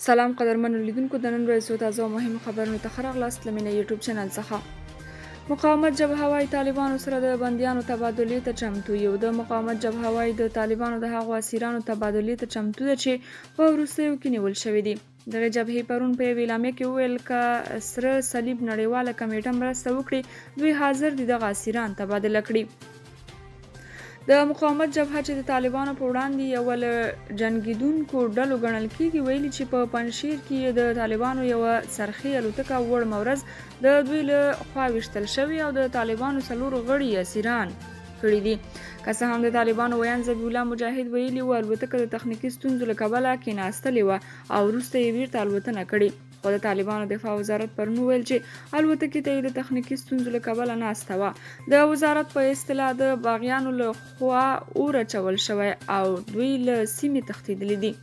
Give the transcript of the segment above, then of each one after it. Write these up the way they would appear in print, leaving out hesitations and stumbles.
سلام قدرمنو لیدونکو د نن ورځې تازه او مهمو خبرونو ته ښه راغلاست له مینه یوټیوب چینل څخه. مقاومت جبهه وايي طالبانو سره د بندیانو تبادلې ته چمتو یو. د مقاومت جبهه وايي د طالبانو د هغو اسیرانو تبادلې ته چمتو ده چې په وروستیو کې نیول شوي دي. دغه جبهې پرون په یوې اعلامیه کې وویل که سره صلیب نړیواله کمیټه مرسته وکړي دوی حاضر دي دغه اسیران تبادله کړي. د مقاومت جبهه چې د طالبانو په وړاندې یوه له جنګېدونکو ډلو ګڼل کېږي ویلي چې په پنجشیر کې د طالبانو یوه څرخي الوتکه وړمه ورځ د دوی له خوا ویشتل شوې او د طالبانو 4 غړي اسیران کړي دي. که څه هم د طالبانو ویاند ذبیح الله مجاهد ویلي و الوتکه د تخنیکي ستونزو له کبله کېناستلې وه او وروسته یې بیرته الوتنه کړې. خو د طالبانو دفاع وزارت پرون وویل چې الوتکې ته یې د تخنیکي ستونزو له کبله ناسته وه. د وزارت په اصطلاح د باغیانو له خوا اور اچول شوی او دوی له سیمې تښتېدلي دي.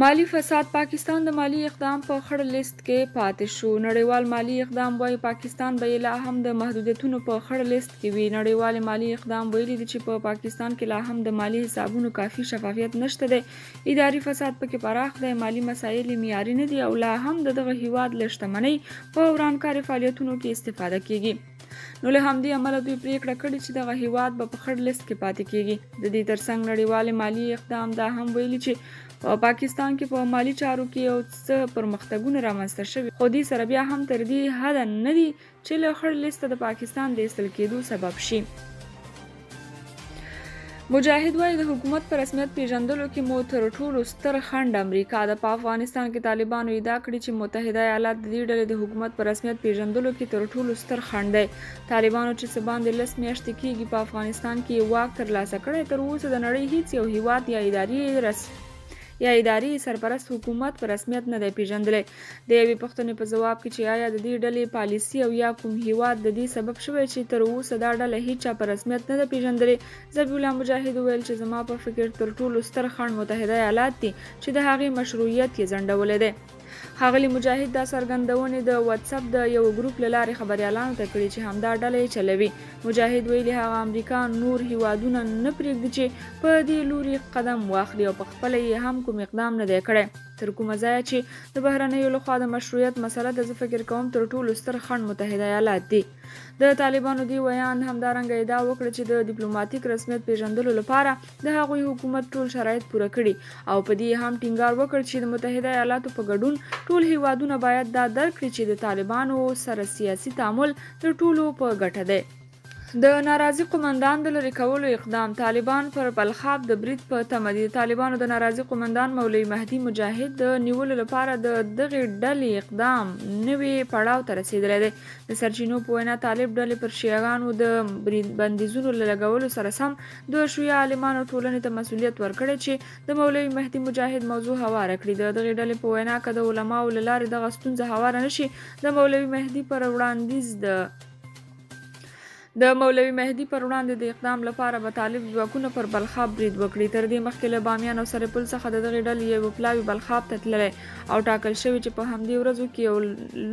مالی فساد پاکستان د مالی اقدام په خړ لیست کې پاتې شو. نړیوال مالی اقدام وايي پاکستان به لا هم د محدودیتونو په خړ لیست کې وي. نړیوال مالی اقدام ویلي دي چې په پاکستان کې لا هم د مالی حسابونو کافي شفافیت نشته دی. اداري فساد پکې پراخ دی. مالی مسایل معیاري نه دي او لا هم دغه هیواد له شتمنۍ په ورانکاري فعالیتونو کې استفاده کیږي. نو له همدې امله دوی پریکړه کړې چې دغه هیواد به په خړ لیست کې پاتې کیږي. د دې ترڅنګ نړیوال مالی اقدام دا هم ویلي چې په پاکستان کې په مالی چارو کې یو څه پرمختګونه رامنځته شوي خو دې سره بیا هم تر دې حده نه دي چې له خړ لیسته د پاکستان د ایستل کېدو سبب شي. مجاهد وايي د حکومت په رسمیت پیژندلو کې مو تر ټولو ستر خنډ امریکا ده. په افغانستان کې طالبانو ادعا کړې چې متحده ایالات د دې ډلې د حکومت په رسمیت پیژندلو کې تر ټولو ستر خنډ دی. طالبانو چې څه باندې 10 میاشتې کېږي په افغانستان کې واک ترلاسه کړی تر اوسه د نړۍ هیڅ یو هیواد یا اداري سرپرست حکومت په رسمیت نه دی پیژندلی. د یوې پوښتنې په ځواب کې چې آیا د دې ډلې پالیسي او یا کوم هیواد د دې سبب شوی چې تر اوسه دا ډله هیچا په رسمیت نه ده پیژندلې، ذبیح الله مجاهد وویل چې زما په فکر تر ټولو ستر خنډ متحده ایالات دي چې د هغې مشروعیت یې ځنډولی دی. ښاغلي مجاهد دا څرګندونې د واتس اپ د یو ګروپ له لارې خبریالانو ته کړي چې همدا ډله یې چلوي. مجاهد ویلي هغه امریکا نور هیوادونه نه پرېږدي چې په دې لوري قدم واخلي او په خپله یې هم کوم اقدام نه دی کړی. تر کومه ځایه چې د بهرنیو لخوا د مشروعیت مسله د زه فکر کوم تر ټولو ستر خنډ متحده ایالات دي. د طالبانو دی ویاند همدارنګه ادعا وکړه چې د ډیپلوماټیک رسمیت پیژندلو لپاره د هغوی حکومت ټول شرایط پوره کړي او په دې هم ټینګار وکړ چې د متحده ایالاتو په ګډون ټول هیوادونه باید دا درک کړي چې د طالبانو سره سیاسي تعامل د ټولو په ګټه دی. د ناراضي قومندان د لرې کولو اقدام. طالبان پر بلخاب د برید په تمه دي. طالبانو د ناراضي قومندان مولوي مهدي مجاهد د نیولو لپاره د دغې ډلې اقدام نوي پړاو ته رسېدلی دی. د سرچینو په وینا طالب ډلې پر شیعهګانو د بندیزونو له لګولو سره سم د شیعه عالمانو ټولنې ته مسؤلیت ورکړی چې د مولوي مهدي مجاهد موضوع هواره کړي. د دغې ډلې په وینا که د علماو له لارې دغه ستونزه هواره نشي د مولوي مهدي پر وړاندې د اقدام لپاره به طالب ځواکونه پر بلخاب برید وکړي. تر دې مخکې له بامیان او سرپل څخه د دغې ډلې یو پلاوی بلخاب ته تللی او ټاکل شوی چې په همدې ورځو کې یو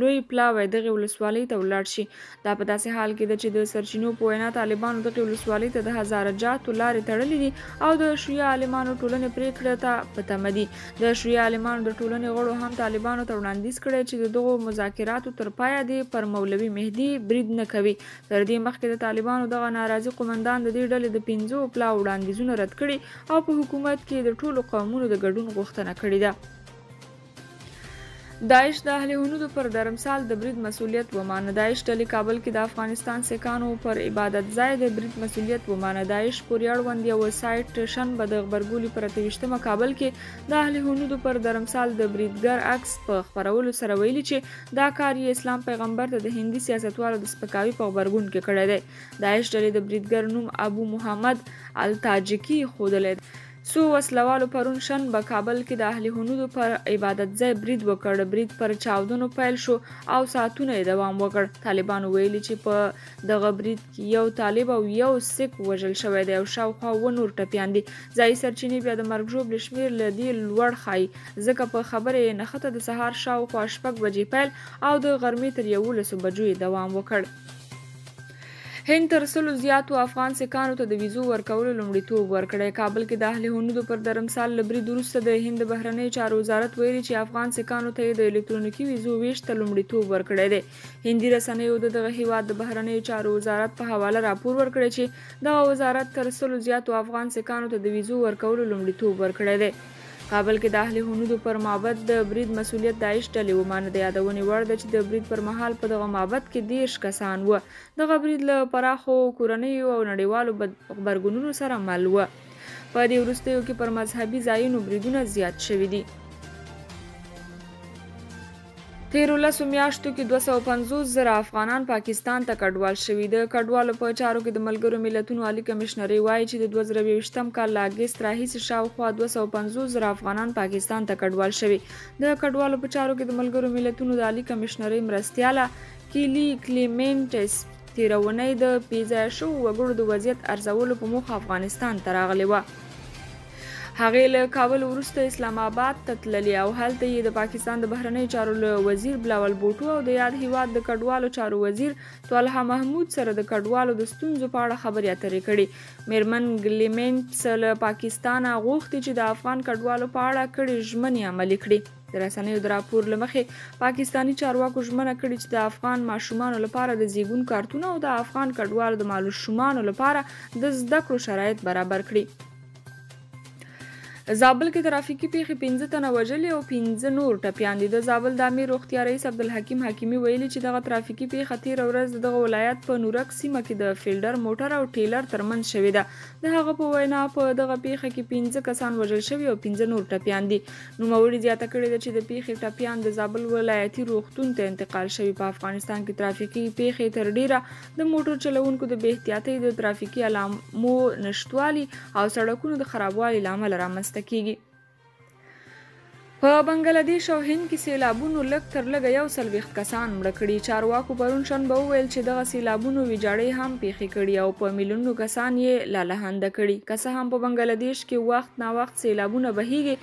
لوی پلاوی دغې ولسوالۍ ته ولاړ شي. دا په داسې حال کې ده چې د سرچینو په وینا طالبانو دغې ولسوالۍ ته د هزاره جاتو لارې تړلې دي او د شیعه عالمانو ټولنې پرېکړې ته په تمه دي. د شیعه عالمانو د ټولنې غړو هم طالبانو ته وړاندیز کړی چې د دغو مذاکراتو تر پایه دې پر مولوي مهدي برید نه کوي. تر دې مخکې د طالبانو دغه ناراضي قومندان د دې ډلې د 5 پلاو وړاندیزونه رد کړي او په حکومت کې د ټولو قومونو د ګډون غوښتنه کړې ده. داعش د اهل هنودو پر درمسال د برید مسؤلیت ومانه. داعش ډلې کابل کې د افغانستان سیکانو پر عبادت ځای د برید مسؤلیت ومانه. داعش پورې اړوند یو سایټ شنبه د غبرګولي پر 28 کابل کې د اهل هنودو پر درمسال د بریدګر عکس په خپرولو سره ویلي چې دا کار یې اسلام پیغمبر ته د هندي سیاستوالو د سپکاوي په غبرګون کې کړی دی. داعش ډلې د بریدګر نوم ابو محمد التاجکي ښودلی دی. څو وسلوالو پرون شنبه کابل کې د اهل هنودو پر عبادت ځای برید وکړ. برید پر چاودنو پیل شو او ساعتونه یې دوام وکړ. طالبانو ویلي چې په دغه برید کې یو طالب او یو سیک وژل شوی دی او شاوخوا 2 نور ټپیان دي. ځایي سرچینې بیا د مرګ ژوبلې شمېر له دې لوړ ښایي ځکه په خبره یې نښته د سهار شاوخوا 6 بجې پیل او د غرمې تر 11 بجو یې دوام وکړ. هند تر سلو زیاتو افغان سیکانو ته د ویزو ورکولو لومړیتوب ورکړی. کابل کې د اهل هنودو پر درمسال له برید وروسته د هند بهرنۍ چارو وزارت ویلي چې افغان سیکانو ته یې د الکترونیکي ویزو ویش ته لومړیتوب ورکړی دی. هندي رسنیو د دغه هیواد د بهرنۍ چارو وزارت په حواله راپور ورکړی چې دغه وزارت تر سلو زیاتو افغان سیکانو ته د ویزو ورکولو لومړیتوب ورکړی دی. کابل کې د اهل هنودو پر معبد د برید مسؤلیت داعش ډلې ومانه. د یادونې وړ ده چې د برید پر مهال په دغه معبد کې 30 کسان وو. دغه برید له پراخو کورنیو او نړیوالو غبرګونونو سره مل و. په دې وروستیو کې پر مذهبي ځایونو بریدونه زیات شوي دي. تیرو لسو میاشتو کې 250,000 افغانان پاکستان ته کډوال شوي. د کډوالو په چارو کې د ملګرو ملتونو عالي کمشنري وایي چې د 2022م کال له اګست راهیسې شاوخوا 250,000 افغانان پاکستان ته کډوال شوي. د کډوالو په چارو کې د ملګرو ملتونو د عالي کمشنري مرستیاله کیلی کلیمنټس تیرونی د پیځای شو وګړو د وضعیت ارزولو په موخه افغانستان ته راغلي وه. هغې له کابل وروسته اسلام آباد ته تللي او هلته یې د پاکستان د بهرنۍ چارو له وزیر بلاول بوټو او د یاد هیواد د کډوالو چارو وزیر طلحه محمود سره د کډوالو د ستونزو په اړه خبرې اترې کړي. میرمن کلیمنټس له پاکستانه غوښتي چې د افغان کډوالو په اړه کړي ژمنې عملي کړي. د رسنیو د راپور له مخې پاکستاني چارواکو ژمنه کړې چې د افغان ماشومانو لپاره د زیږون کارتونه او د افغان کډوالو د ماشومانو لپاره د زده کړو شرایط برابر کړي. زابل کې ترافیکي پیښې 15 تنه وژلي او 15 نور ټپیان دي. د زابل د امیر روغتیا رئیس عبدالحکیم حکیمي ویلي چې دغه ترافیکي پیښه تیره ورځ دغه ولایت په نورک سیمه کې د فیلډر موټر او ټیلر ترمنځ شوې ده. د هغه په وینا په دغه پیښه کې 15 کسان وژل شوي او 15 نور ټپیان دي. نوموړي زیاته کړې ده چې د پیښې ټپیان د زابل ولایتي روغتون ته انتقال شوي. په افغانستان کې ترافیکي پیښې تر ډیره د موټر چلوونکو د بې احتیاطۍ د ترافیکي علامو نشتوالي او سړکونو د خرابوالي له امله رامنځته کیږي. په بنګلادیش او هند کې سیلابونو لږ تر لږه 140 کسان مړه کړي. چارواکو پرون شنبه وویل چې دغه سیلابونو ویجاړۍ هم پیښې کړي او په میلیونونو کسان یې لالهانده کړي. که څه هم په بنګلادیش کې وخت ناوخت سیلابونه بهیږي،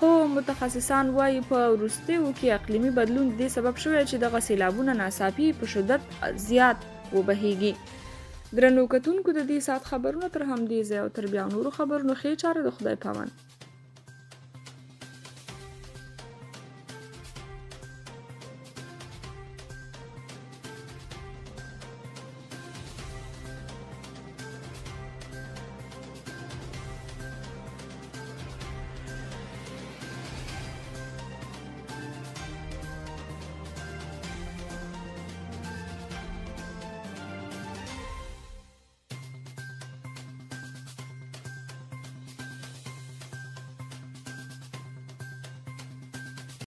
خو متخصصان وایي په وروستیو کې اقلیمي بدلون د دې سبب شوی چې دغه سیلابونه ناڅاپي په شدت زیات وبهیږي. درنو کتونکو د دې ساعت خبرونه تر همدې ځای او تر بیا نورو خبرونو ښې چاره د خدای پامان.